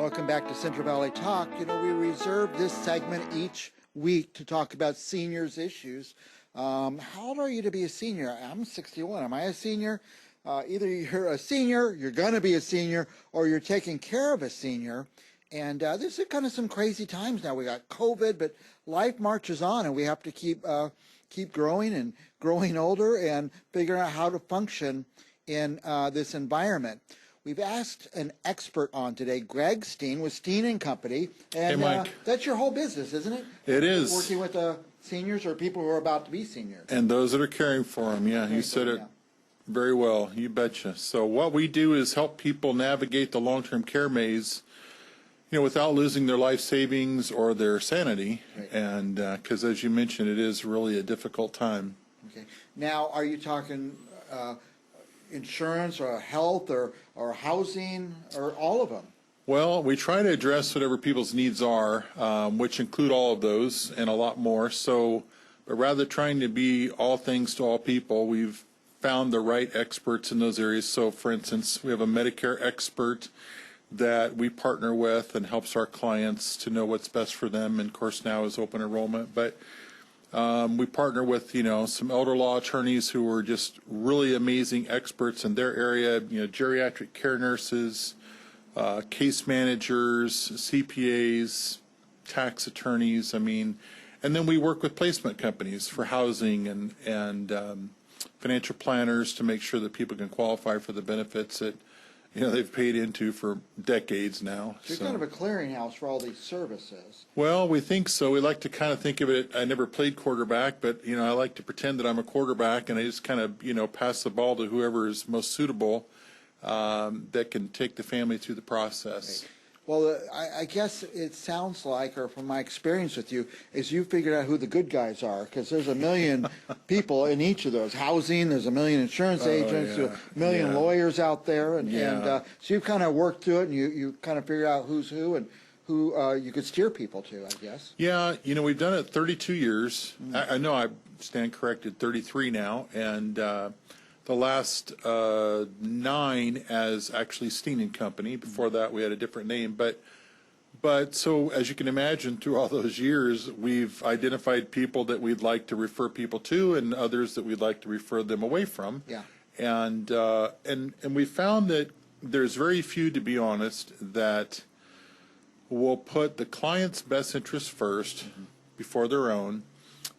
Welcome back to Central Valley Talk. You know, we reserve this segment each week to talk about seniors' issues. How old are you to be a senior? I'm 61. Am I a senior? Either you're a senior, you're going to be a senior, or you're taking care of a senior. And this is kind of some crazy times now. We got COVID, but life marches on, and we have to keep growing and growing older and figuring out how to function in this environment. We've asked an expert on today, Greg Steen with Steen and Company. And hey, Mike. That's your whole business, isn't it? It is. Working with seniors or people who are about to be seniors. And those that are caring for them, yeah, you said it very well, you betcha. So what we do is help people navigate the long-term care maze, you know, without losing their life savings or their sanity. Right. And because, as you mentioned, it is really a difficult time. Okay. Now, are you talking insurance or health or housing or all of them? Well, we try to address whatever people's needs are, which include all of those and a lot more. So, but rather trying to be all things to all people, we've found the right experts in those areas. So, for instance, we have a Medicare expert that we partner with and helps our clients to know what's best for them. And of course, now is open enrollment. But we partner with, you know, some elder law attorneys who are just really amazing experts in their area, you know, geriatric care nurses, case managers, CPAs, tax attorneys. I mean, and then we work with placement companies for housing and financial planners to make sure that people can qualify for the benefits that, you know, they've paid into for decades now. So you're kind of a clearinghouse for all these services. Well, we think so. We like to kind of think of it, I never played quarterback, but, you know, I like to pretend that I'm a quarterback and I just kind of, you know, pass the ball to whoever is most suitable that can take the family through the process. Right. Well, I guess it sounds like, or from my experience with you, is you figured out who the good guys are, because there's a million people in each of those. Housing, there's a million insurance agents, a million lawyers out there, and so you've kind of worked through it, and you kind of figured out who's who and who you could steer people to, I guess. Yeah, you know, we've done it 32 years. I know I stand corrected, 33 now, and the last 9 as actually Steen and Company. Before that, we had a different name. But so, as you can imagine, through all those years, we've identified people that we'd like to refer people to, and others that we'd like to refer them away from. Yeah. And we found that there's very few, to be honest, that will put the client's best interest first before their own.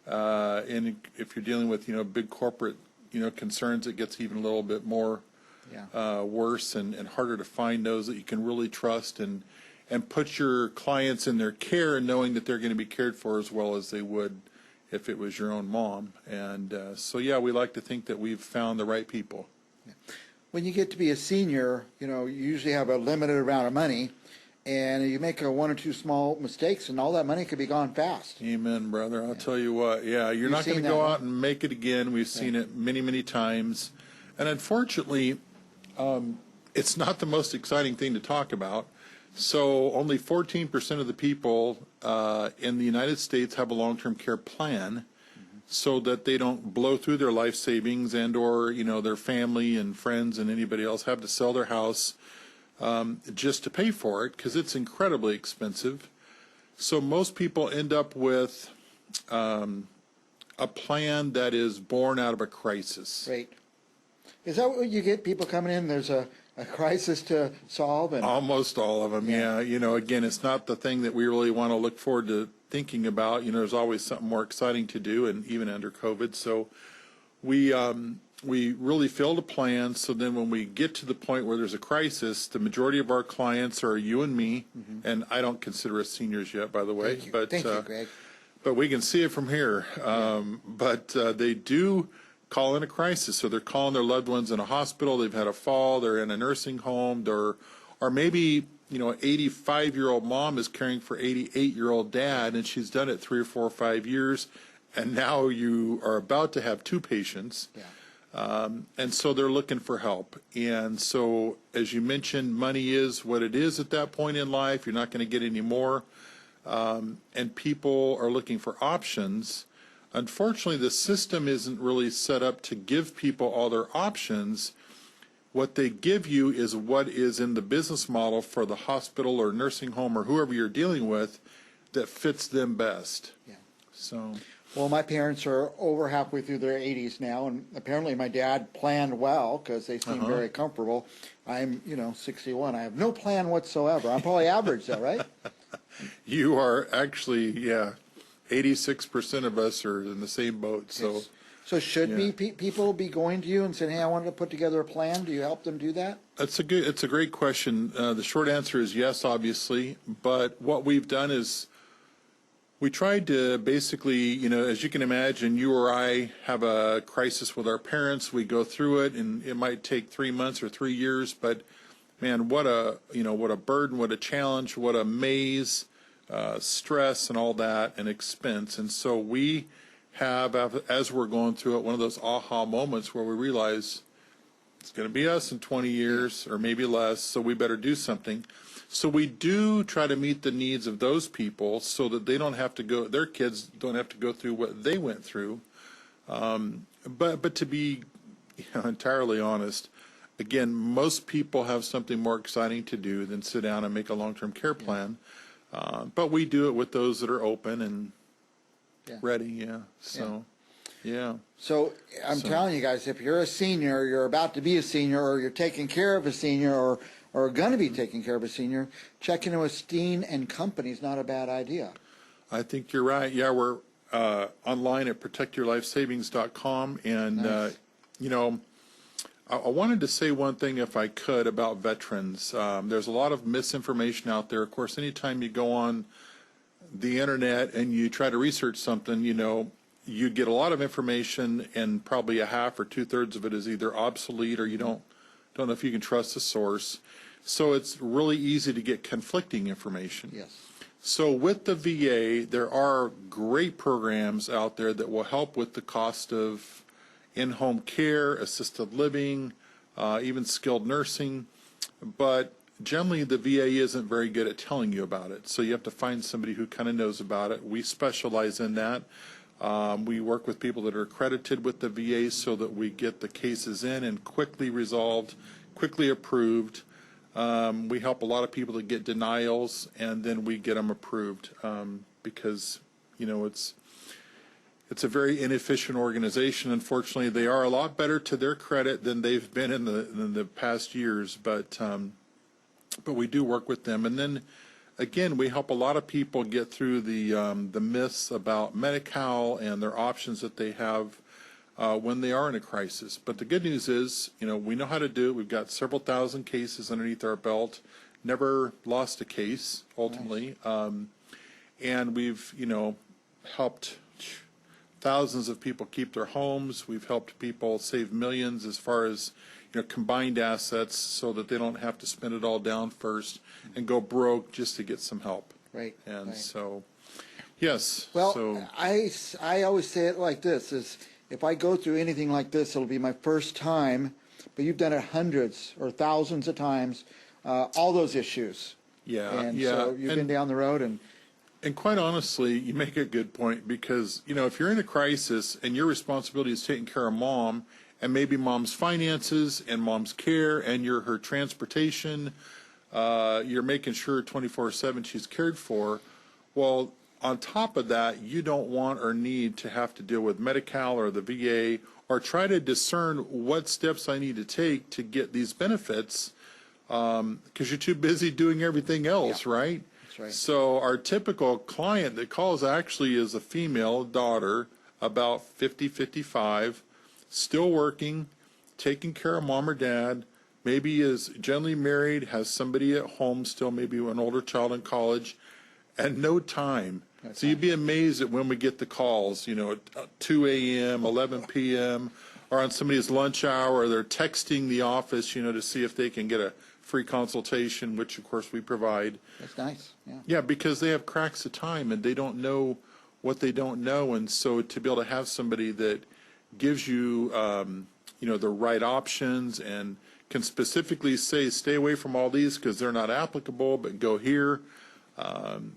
And if you're dealing with, you know, big corporate, you know, concerns, it gets even a little bit more worse and harder to find those that you can really trust and put your clients in their care, knowing that they're going to be cared for as well as they would if it was your own mom. And so, yeah, we like to think that we've found the right people. Yeah. When you get to be a senior, you know, you usually have a limited amount of money, and you make 1 or 2 small mistakes, and all that money could be gone fast. Amen, brother. I'll tell you what. Yeah, you're not going to go out and make it again. We've seen it many, many times. And unfortunately, it's not the most exciting thing to talk about. So only 14% of the people in the United States have a long-term care plan, so that they don't blow through their life savings and or, you know, their family and friends and anybody else have to sell their house just to pay for it, because it's incredibly expensive. So most people end up with a plan that is born out of a crisis. Right. Is that what you get? People coming in, there's a crisis to solve? And almost all of them, yeah. You know, again, it's not the thing that we really want to look forward to thinking about. You know, there's always something more exciting to do, and even under COVID. So we really fail to plan, so then when we get to the point where there's a crisis, the majority of our clients are you and me, and I don't consider us seniors yet, by the way. Thank you. Thank you, Greg. But we can see it from here. But they do call in a crisis, so they're calling their loved ones in a hospital, they've had a fall, they're in a nursing home, or maybe, you know, an 85-year-old mom is caring for 88-year-old dad, and she's done it 3 or 4 or 5 years, and now you are about to have 2 patients. Yeah. And so they're looking for help. And so, as you mentioned, money is what it is at that point in life. You're not going to get any more. And people are looking for options. Unfortunately, the system isn't really set up to give people all their options. What they give you is what is in the business model for the hospital or nursing home or whoever you're dealing with that fits them best. Yeah. So, Well, my parents are over halfway through their 80s now, and apparently my dad planned well because they seem very comfortable. I'm, 61. I have no plan whatsoever. I'm probably average, though, right? you are actually, 86% of us are in the same boat. So, Yes. So should Yeah. people be going to you and saying, "Hey, I wanted to put together a plan"? Do you help them do that? it's a great question. The short answer is yes, obviously. But what we've done is we tried to basically, as you can imagine, you or I have a crisis with our parents. We go through it, and it might take 3 months or 3 years. But man, what a burden, what a challenge, what a maze, stress, and all that, and expense. And so we have, as we're going through it, one of those aha moments where we realize it's going to be us in 20 years or maybe less, so we better do something. So we do try to meet the needs of those people so that they don't have to go, their kids don't have to go through what they went through. But to be entirely honest, again, most people have something more exciting to do than sit down and make a long-term care plan. But we do it with those that are open and ready, So, yeah. So I'm telling you guys, if you're a senior, you're about to be a senior, or you're taking care of a senior, or going to be taking care of a senior, checking in with Steen and Company is not a bad idea. I think you're right. Yeah, we're online at protectyourlifesavings.com. And, Nice. I wanted to say one thing, if I could, about veterans. There's a lot of misinformation out there. Of course, anytime you go on the internet and you try to research something, you get a lot of information, and probably a half or 2/3 of it is either obsolete or you don't know if you can trust the source. So it's really easy to get conflicting information. Yes. So with the VA, there are great programs out there that will help with the cost of in-home care, assisted living, even skilled nursing. But generally, the VA isn't very good at telling you about it. So you have to find somebody who kind of knows about it. We specialize in that. We work with people that are accredited with the VA so that we get the cases in and quickly resolved, quickly approved. We help a lot of people to get denials, and then we get them approved because, it's a very inefficient organization. Unfortunately, they are a lot better to their credit than they've been in the past years, but we do work with them. And then, again, we help a lot of people get through the myths about Medi-Cal and their options that they have when they are in a crisis. But the good news is, we know how to do it. We've got several thousand cases underneath our belt, never lost a case, ultimately. Nice. And we've, helped thousands of people keep their homes. We've helped people save millions as far as, combined assets so that they don't have to spend it all down first and go broke just to get some help. Right. And right. So, yes. Well, so, I always say it like this: is if I go through anything like this, it'll be my first time. But you've done it hundreds or thousands of times. All those issues. Yeah. And yeah. so you've been down the road and. And quite honestly, you make a good point because, if you're in a crisis and your responsibility is taking care of mom and maybe mom's finances and mom's care and her transportation, you're making sure 24/7 she's cared for. Well, on top of that, you don't want or need to have to deal with Medi-Cal or the VA or try to discern what steps I need to take to get these benefits because you're too busy doing everything else, right? Right. So our typical client that calls actually is a female daughter, about 50, 55, still working, taking care of mom or dad, maybe is generally married, has somebody at home still, maybe an older child in college, and no time. So you'd be amazed at when we get the calls, at 2 a.m., 11 p.m., or on somebody's lunch hour, or they're texting the office, to see if they can get a free consultation, which of course we provide. That's nice. Yeah. Yeah, because they have cracks of time and they don't know what they don't know, and so to be able to have somebody that gives you, the right options and can specifically say, stay away from all these because they're not applicable, but go here.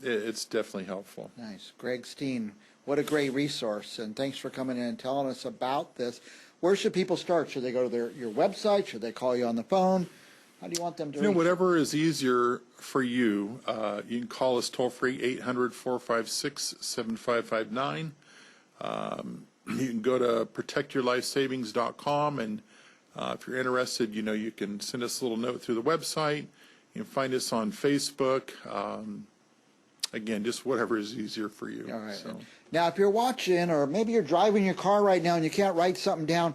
It's definitely helpful. Nice. Greg Steen, what a great resource, and thanks for coming in and telling us about this. where should people start? Should they go to your website? Should they call you on the phone? How do you want them to reach? Whatever is easier for you. You can call us toll free, 800-456-7559. You can go to protectyourlifesavings.com, and if you're interested, you can send us a little note through the website. You can find us on Facebook. Again, just whatever is easier for you. All right. So. Now, if you're watching, or maybe you're driving your car right now and you can't write something down,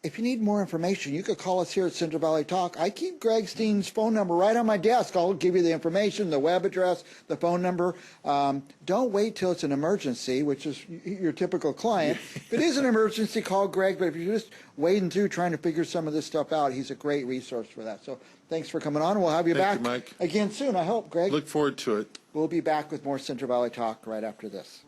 if you need more information, you could call us here at Central Valley Talk. I keep Greg Steen's phone number right on my desk. I'll give you the information, the web address, the phone number. Don't wait till it's an emergency, which is your typical client. If it is an emergency, call Greg. But if you're just wading through trying to figure some of this stuff out, he's a great resource for that. So thanks for coming on. We'll have you back Mike. again soon, I hope, Greg. Look forward to it. We'll be back with more Central Valley Talk right after this.